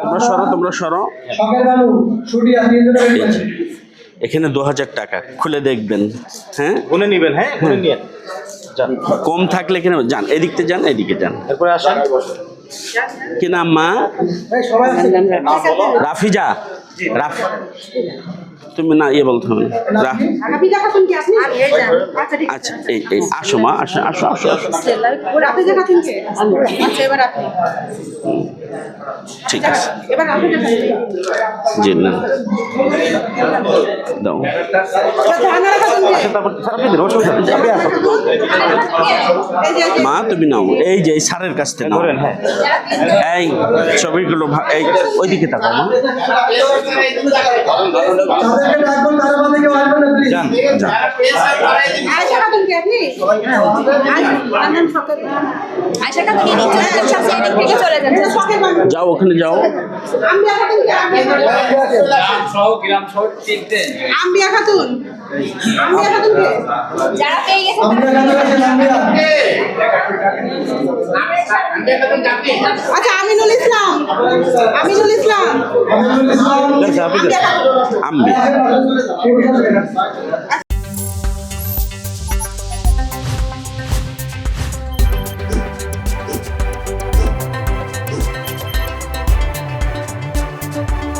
তোমরা সরো। এখানে 2000 টাকা খুলে দেখবেন। হ্যাঁ, গুনে নিবেন। হ্যাঁ, গুনে নিয়ে যান। কম থাকলে এখানে যান, এদিকে যান, এদিকে যান। এরপরে আসেন। কি নাম মা? রাফিজা। রাফি, তুমি না ইয়ে বলতে হবে না। আচ্ছা, এই আসো মা, আসো আসো আসো আসো। ঠিক আছে, জি না দাও। মা তুমি নাও, এই যে এই সারের কাছ থেকে নাও। এই ছবিগুলো এই ওইদিকে তাকাও মা। যান যান। যাও ওখানে যাও। আম্বিয়া খাতুন যারা পেয়ে গেছে আচ্ছা আমিনুল ইসলাম আম্বিয়া।